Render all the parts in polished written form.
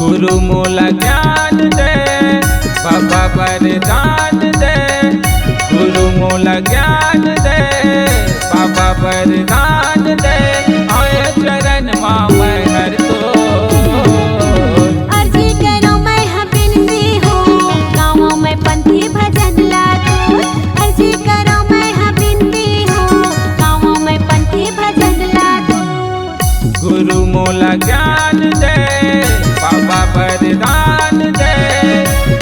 गुरु मोला ज्ञान दे, बाबा वरदान दे। गुरु मोला ज्ञान दे, बाबा वरदान दे। आए चरण मैं हर तो अर्जी करो मैं बिनती हूँ, गाँवों में पंथी भजन लागू। अर्जी करो मैं बिनती हूँ, गाँवों में पंथी भजन लागू। गुरु मोला ज्ञान दे, बाबा वरदान दे।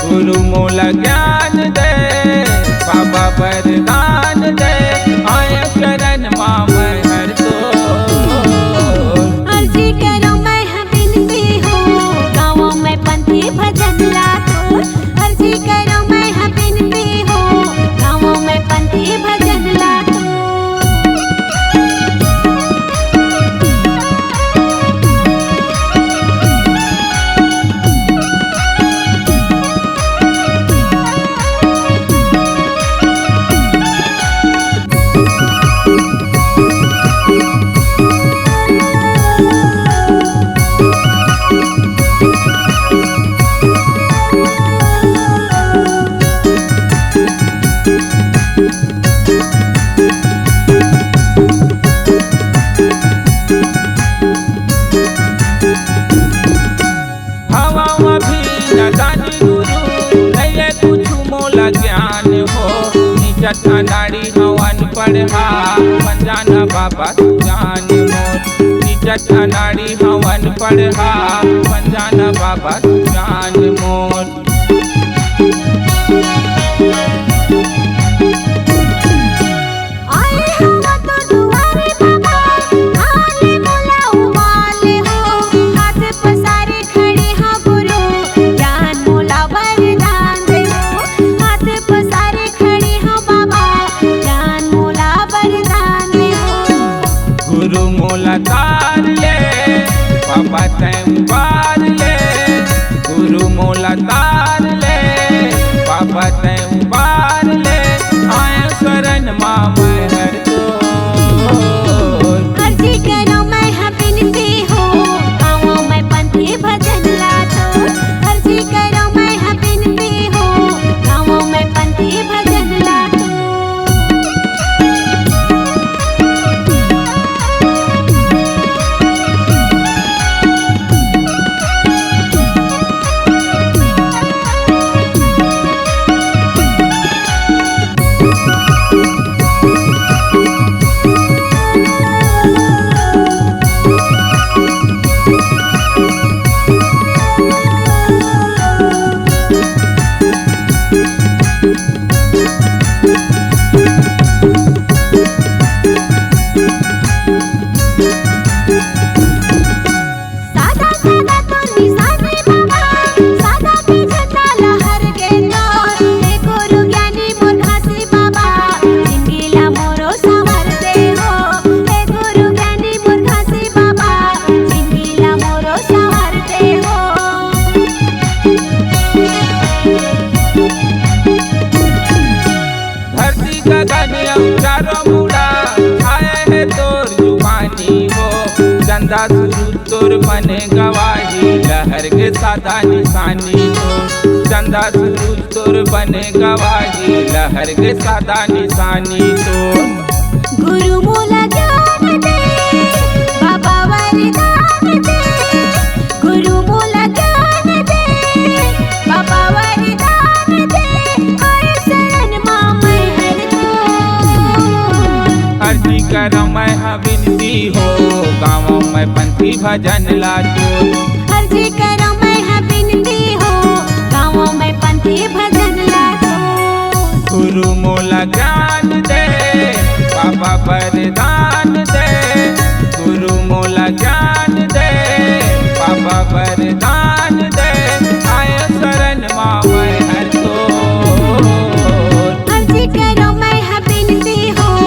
गुरु मोला ज्ञान दे, बाबा वरदान दे। आए चरण मैं हर तो अर्जी करो मैं बिनती हूँ, गाँवों में पंथी भजन लागू। अर्जी करो मैं बिनती हूँ, गाँवों में पंथी भजन लागू। जानी गुरु नहीं कुछ मोला ज्ञान हो। निजत नाड़ी हवन पढ़ा पंजाना बाबा जान मोर। निजत नाड़ी हवन पढ़ा पंजाना बाबा जान मोर। गुरु मोला तार ले, बाबा तैं पार ले। गुरु मोला तार ले, बाबा तैं पार ले। आए शरण मैं हर तो अर्जी करो मैं बिनती हूँ, गाँवों में पंथी भजन लागू। अर्जी करो मैं बिनती हूँ, गाँवों में पंथी भजन लागू। चारों मुड़ा छाए है तोर जुबानी हो। चंदा सुरु तोर बने गवाही, लहर के सादा निशानी हो। चंदा सुरु तोर बने गवाही, लहर के सादा निशानी तो। गुरु मोला ज्ञान दे, बाबा वरदान दे। गुरु मोला ज्ञान दे, बाबा वरदान दे। आए शरण मैं हर तो अर्जी करो मैं विनती हो, गाँवों में पंथी भजन लागू। अर्जी करो मैं विनती हो, गाँवों में पंथी भजन लागू। गुरु मोला ज्ञान दे, बाबा वरदान दे। गुरु मोला ज्ञान दे, बाबा वरदान दे। आए शरण मैं हर तो अर्जी करो मैं बिनती हूँ,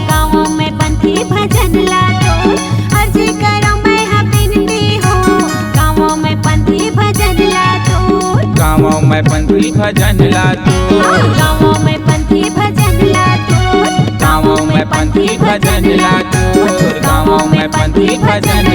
गाँवों में पंथी भजन लागू। अर्जी करो मैं बिनती हूँ, गाँवों में पंथी भजन लागू। गाँवों में पंथी भजन लागू। गाँवों में पंथी भजन लागू। गाँवों में पंथी भजन लागू। गाँवों में पंथी भजन